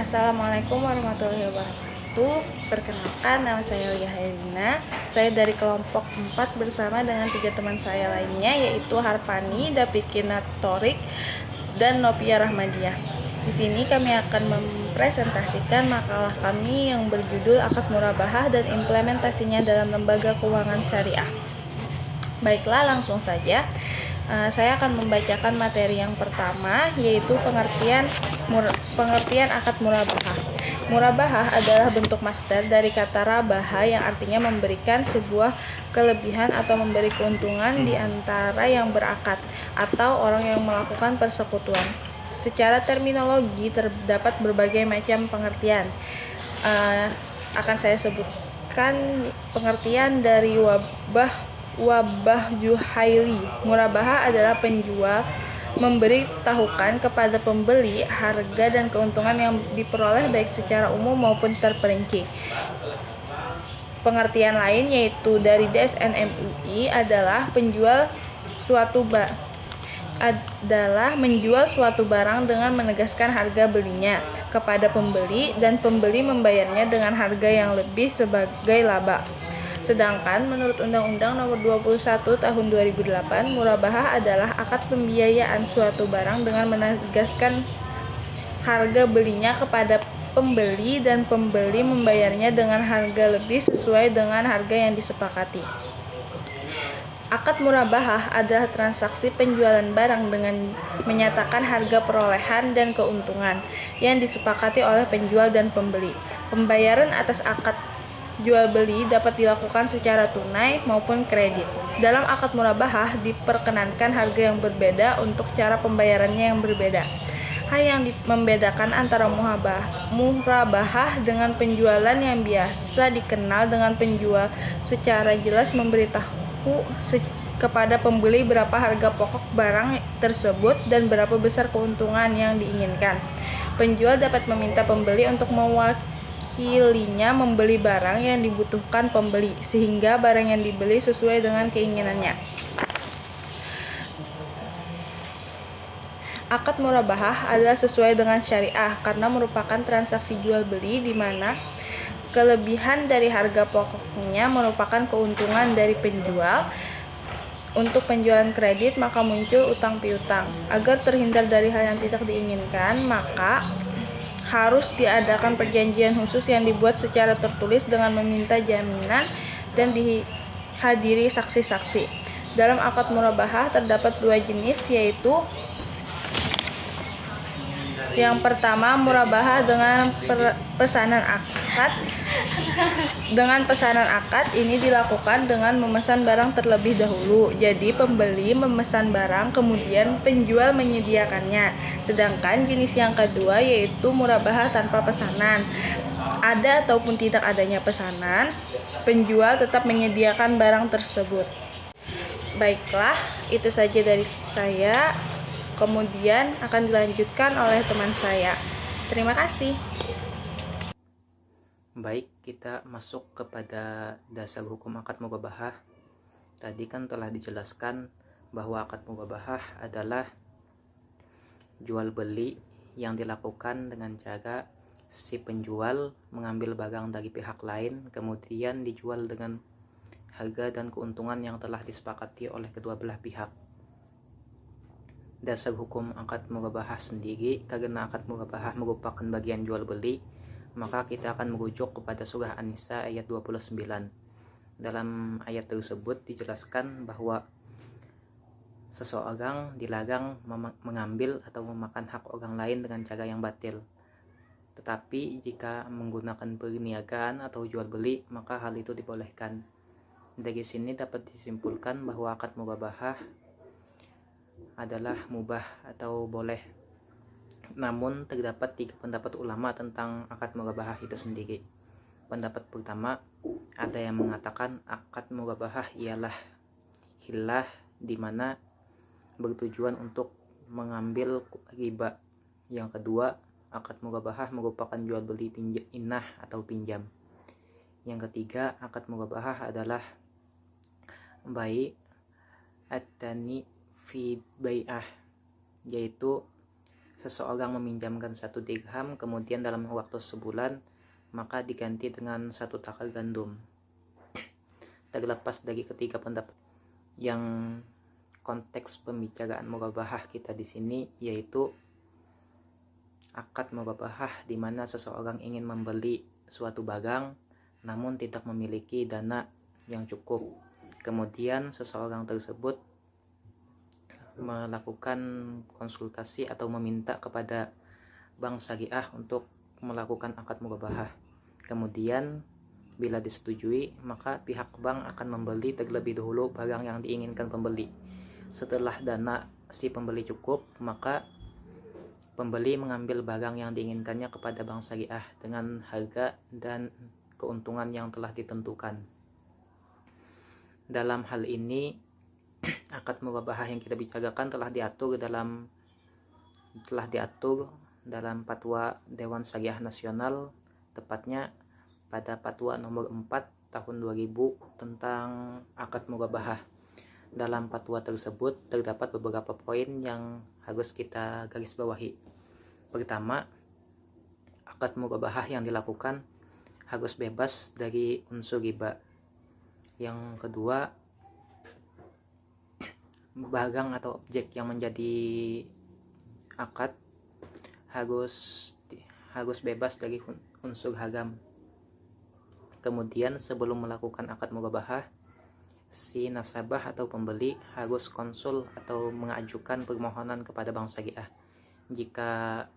Assalamualaikum warahmatullahi wabarakatuh. Perkenalkan, nama saya Lia Herina. Saya dari kelompok 4 bersama dengan 3 teman saya lainnya, yaitu Harpani, Davikina Torik, dan Novia Rahmadiah. Di sini kami akan mempresentasikan makalah kami yang berjudul Akad Murabahah dan Implementasinya dalam Lembaga Keuangan Syariah. Baiklah, langsung saja. Saya akan membacakan materi yang pertama, yaitu pengertian akad murabahah. Murabahah adalah bentuk masdar dari kata rabaha yang artinya memberikan sebuah kelebihan atau memberi keuntungan di antara yang berakad atau orang yang melakukan persekutuan. Secara terminologi terdapat berbagai macam pengertian. Akan saya sebutkan pengertian dari Wabah Juhaili. Murabahah adalah penjual memberitahukan kepada pembeli harga dan keuntungan yang diperoleh baik secara umum maupun terperinci. Pengertian lain yaitu dari DSN MUI adalah menjual suatu barang dengan menegaskan harga belinya kepada pembeli dan pembeli membayarnya dengan harga yang lebih sebagai laba. Sedangkan menurut Undang-Undang Nomor 21 Tahun 2008, murabahah adalah akad pembiayaan suatu barang dengan menegaskan harga belinya kepada pembeli dan pembeli membayarnya dengan harga lebih sesuai dengan harga yang disepakati. Akad murabahah adalah transaksi penjualan barang dengan menyatakan harga perolehan dan keuntungan yang disepakati oleh penjual dan pembeli. Pembayaran atas akad jual beli dapat dilakukan secara tunai maupun kredit. Dalam akad murabahah diperkenankan harga yang berbeda untuk cara pembayarannya yang berbeda. Hal yang membedakan antara murabahah dengan penjualan yang biasa dikenal dengan penjual secara jelas memberitahu kepada pembeli berapa harga pokok barang tersebut dan berapa besar keuntungan yang diinginkan. Penjual dapat meminta pembeli untuk mewakilinya membeli barang yang dibutuhkan pembeli, sehingga barang yang dibeli sesuai dengan keinginannya. Akad murabahah adalah sesuai dengan syariah karena merupakan transaksi jual beli di mana kelebihan dari harga pokoknya merupakan keuntungan dari penjual. Untuk penjualan kredit maka muncul utang piutang. Agar terhindar dari hal yang tidak diinginkan, maka harus diadakan perjanjian khusus yang dibuat secara tertulis dengan meminta jaminan dan dihadiri saksi-saksi. Dalam akad murabahah terdapat 2 jenis, yaitu yang pertama, murabahah dengan pesanan akad. Dengan pesanan akad ini dilakukan dengan memesan barang terlebih dahulu. Jadi pembeli memesan barang, kemudian penjual menyediakannya. Sedangkan jenis yang kedua yaitu murabahah tanpa pesanan. Ada ataupun tidak adanya pesanan, penjual tetap menyediakan barang tersebut. Baiklah, itu saja dari saya. Kemudian akan dilanjutkan oleh teman saya. Terima kasih. Baik, kita masuk kepada dasar hukum akad murabahah. Tadi kan telah dijelaskan bahwa akad murabahah adalah jual beli yang dilakukan dengan cara si penjual mengambil barang dari pihak lain kemudian dijual dengan harga dan keuntungan yang telah disepakati oleh kedua belah pihak. Dasar hukum akad murabahah sendiri, karena akad murabahah merupakan bagian jual beli, maka kita akan merujuk kepada surah An-Nisa ayat 29. Dalam ayat tersebut dijelaskan bahwa seseorang dilarang mengambil atau memakan hak orang lain dengan cara yang batil. Tetapi jika menggunakan perniagaan atau jual beli, maka hal itu dibolehkan. Dari sini dapat disimpulkan bahwa akad murabahah adalah mubah atau boleh. Namun terdapat 3 pendapat ulama tentang akad murabahah itu sendiri. Pendapat pertama, ada yang mengatakan akad murabahah ialah hilah di mana bertujuan untuk mengambil riba. Yang kedua, akad murabahah merupakan jual beli inah atau pinjam. Yang ketiga, akad murabahah adalah bai at-tani fi bai'ah, yaitu seseorang meminjamkan 1 dirham, kemudian dalam waktu sebulan, maka diganti dengan 1 takal gandum. Terlepas dari ketiga pendapat yang konteks pembicaraan murabahah kita di sini yaitu akad murabahah, di mana seseorang ingin membeli suatu barang namun tidak memiliki dana yang cukup. Kemudian seseorang tersebut melakukan konsultasi atau meminta kepada bank syariah untuk melakukan akad murabahah. Kemudian bila disetujui, maka pihak bank akan membeli terlebih dahulu barang yang diinginkan pembeli. Setelah dana si pembeli cukup, maka pembeli mengambil barang yang diinginkannya kepada bank syariah dengan harga dan keuntungan yang telah ditentukan. Dalam hal ini, akad murabahah yang kita bicarakan telah diatur dalam Fatwa Dewan Syariah Nasional, tepatnya pada Fatwa nomor 4 tahun 2000 tentang akad murabahah. Dalam fatwa tersebut terdapat beberapa poin yang harus kita garis bawahi. Pertama, akad murabahah yang dilakukan harus bebas dari unsur riba. Yang kedua, barang atau objek yang menjadi akad harus bebas dari unsur haram. Kemudian sebelum melakukan akad murabahah, si nasabah atau pembeli harus konsul atau mengajukan permohonan kepada bank syariah. Jika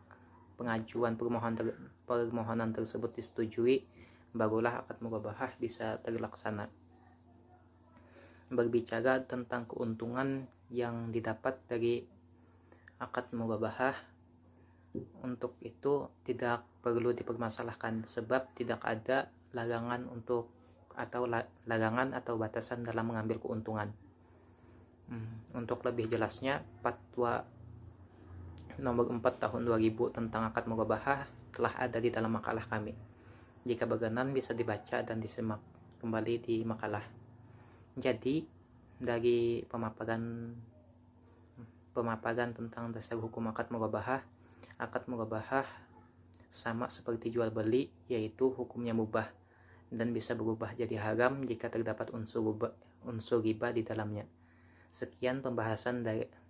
pengajuan permohonan tersebut disetujui, barulah akad murabahah bisa terlaksana. Berbicara tentang keuntungan yang didapat dari akad murabahah, untuk itu tidak perlu dipermasalahkan sebab tidak ada larangan atau batasan dalam mengambil keuntungan. Untuk lebih jelasnya, Fatwa nomor 4 tahun 2000 tentang akad murabahah telah ada di dalam makalah kami. Jika berkenan bisa dibaca dan disimak kembali di makalah. Jadi dari pemaparan tentang dasar hukum akad murabahah sama seperti jual beli, yaitu hukumnya mubah dan bisa berubah jadi haram jika terdapat unsur riba di dalamnya. Sekian pembahasan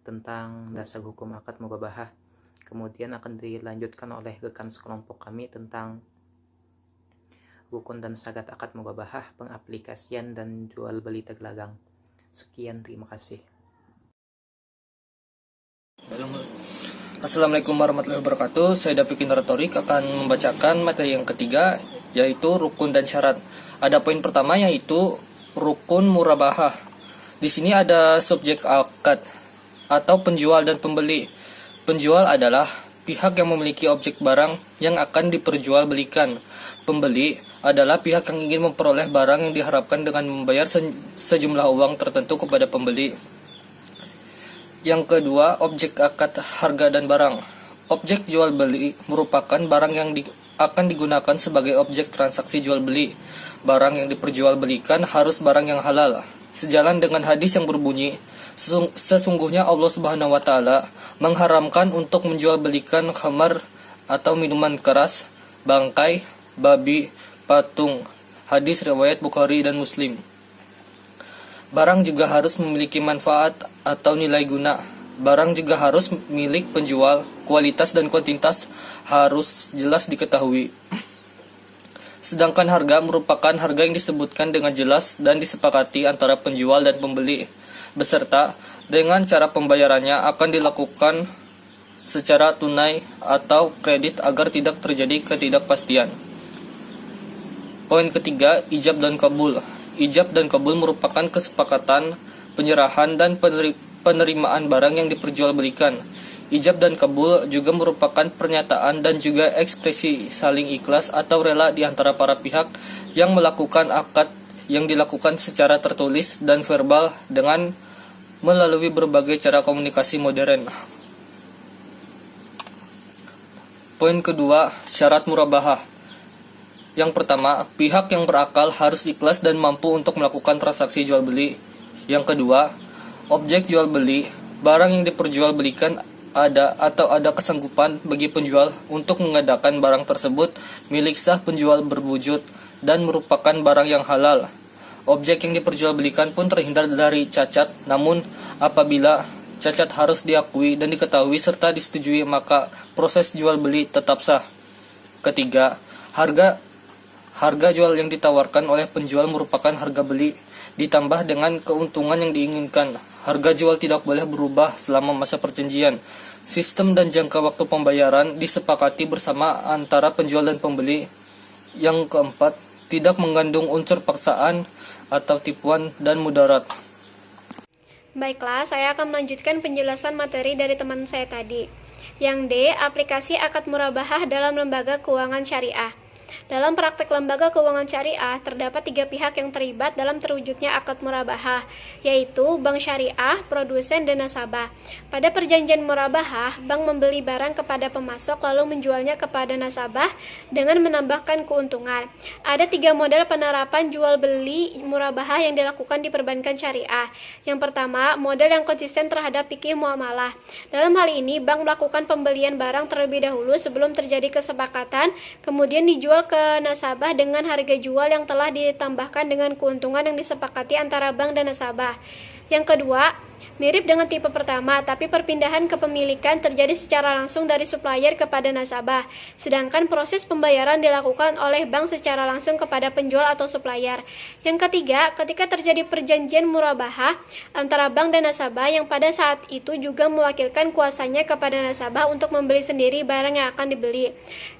tentang dasar hukum akad murabahah. Kemudian akan dilanjutkan oleh rekan sekelompok kami tentang rukun dan syarat akad murabahah, pengaplikasian dan jual beli terlarang. Sekian, terima kasih. Assalamualaikum warahmatullahi wabarakatuh. Saya Dafikin Retorik akan membacakan materi yang ketiga, yaitu rukun dan syarat. Ada poin pertama yaitu rukun murabahah. Di sini ada subjek akad atau penjual dan pembeli. Penjual adalah pihak yang memiliki objek barang yang akan diperjualbelikan. Pembeli adalah pihak yang ingin memperoleh barang yang diharapkan dengan membayar sejumlah uang tertentu kepada pembeli. Yang kedua, objek akad harga dan barang. Objek jual beli merupakan barang yang akan digunakan sebagai objek transaksi jual beli. Barang yang diperjualbelikan harus barang yang halal. Sejalan dengan hadis yang berbunyi, sesungguhnya Allah Subhanahu wa taala mengharamkan untuk menjualbelikan khamar atau minuman keras, bangkai, babi, patung. Hadis riwayat Bukhari dan Muslim. Barang juga harus memiliki manfaat atau nilai guna. Barang juga harus milik penjual. Kualitas dan kuantitas harus jelas diketahui. Sedangkan harga merupakan harga yang disebutkan dengan jelas dan disepakati antara penjual dan pembeli, beserta dengan cara pembayarannya akan dilakukan secara tunai atau kredit agar tidak terjadi ketidakpastian. Poin ketiga, ijab dan kabul. Ijab dan kabul merupakan kesepakatan, penyerahan, dan penerimaan barang yang diperjualbelikan. Ijab dan kabul juga merupakan pernyataan dan juga ekspresi saling ikhlas atau rela di antara para pihak yang melakukan akad yang dilakukan secara tertulis dan verbal dengan melalui berbagai cara komunikasi modern. Poin kedua, syarat murabahah. Yang pertama, pihak yang berakal harus ikhlas dan mampu untuk melakukan transaksi jual beli. Yang kedua, objek jual beli, barang yang diperjualbelikan ada kesanggupan bagi penjual untuk mengadakan barang tersebut milik sah penjual berwujud dan merupakan barang yang halal. Objek yang diperjualbelikan pun terhindar dari cacat, namun apabila cacat harus diakui dan diketahui serta disetujui, maka proses jual beli tetap sah. Ketiga, harga jual yang ditawarkan oleh penjual merupakan harga beli ditambah dengan keuntungan yang diinginkan. Harga jual tidak boleh berubah selama masa perjanjian. Sistem dan jangka waktu pembayaran disepakati bersama antara penjual dan pembeli. Yang keempat, tidak mengandung unsur paksaan atau tipuan dan mudarat. Baiklah, saya akan melanjutkan penjelasan materi dari teman saya tadi. Yang D, aplikasi akad murabahah dalam lembaga keuangan syariah. Dalam praktek lembaga keuangan syariah, terdapat 3 pihak yang terlibat dalam terwujudnya akad murabahah, yaitu bank syariah, produsen, dan nasabah. Pada perjanjian murabahah, bank membeli barang kepada pemasok lalu menjualnya kepada nasabah dengan menambahkan keuntungan. Ada 3 model penerapan jual beli murabahah yang dilakukan di perbankan syariah. Yang pertama, model yang konsisten terhadap fikih muamalah. Dalam hal ini, bank melakukan pembelian barang terlebih dahulu sebelum terjadi kesepakatan, kemudian dijual ke nasabah dengan harga jual yang telah ditambahkan dengan keuntungan yang disepakati antara bank dan nasabah. Yang kedua, mirip dengan tipe pertama, tapi perpindahan kepemilikan terjadi secara langsung dari supplier kepada nasabah, sedangkan proses pembayaran dilakukan oleh bank secara langsung kepada penjual atau supplier. Yang ketiga, ketika terjadi perjanjian murabahah antara bank dan nasabah yang pada saat itu juga mewakilkan kuasanya kepada nasabah untuk membeli sendiri barang yang akan dibeli.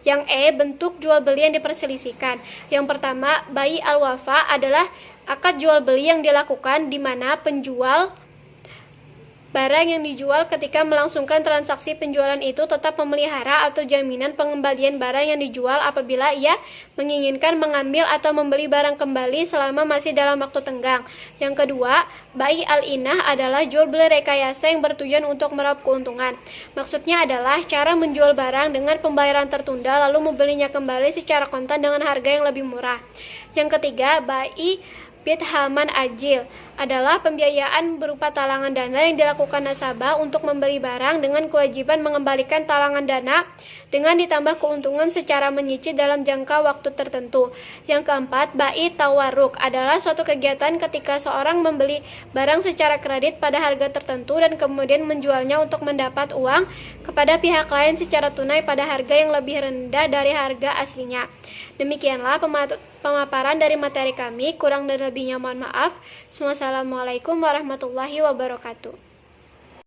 Yang E, bentuk jual beli yang diperselisihkan. Yang pertama, bai al-wafa adalah akad jual beli yang dilakukan di mana penjual barang yang dijual ketika melangsungkan transaksi penjualan itu tetap memelihara atau jaminan pengembalian barang yang dijual apabila ia menginginkan mengambil atau membeli barang kembali selama masih dalam waktu tenggang. Yang kedua, bai al-inah adalah jual beli rekayasa yang bertujuan untuk meraup keuntungan. Maksudnya adalah cara menjual barang dengan pembayaran tertunda lalu membelinya kembali secara kontan dengan harga yang lebih murah. Yang ketiga, bai bidhaman ajil adalah pembiayaan berupa talangan dana yang dilakukan nasabah untuk membeli barang dengan kewajiban mengembalikan talangan dana dengan ditambah keuntungan secara menyicil dalam jangka waktu tertentu. Yang keempat, bai tawarruk adalah suatu kegiatan ketika seorang membeli barang secara kredit pada harga tertentu dan kemudian menjualnya untuk mendapat uang kepada pihak lain secara tunai pada harga yang lebih rendah dari harga aslinya. Demikianlah pemaparan dari materi kami, kurang dan lebihnya mohon maaf. Wassalamualaikum warahmatullahi wabarakatuh.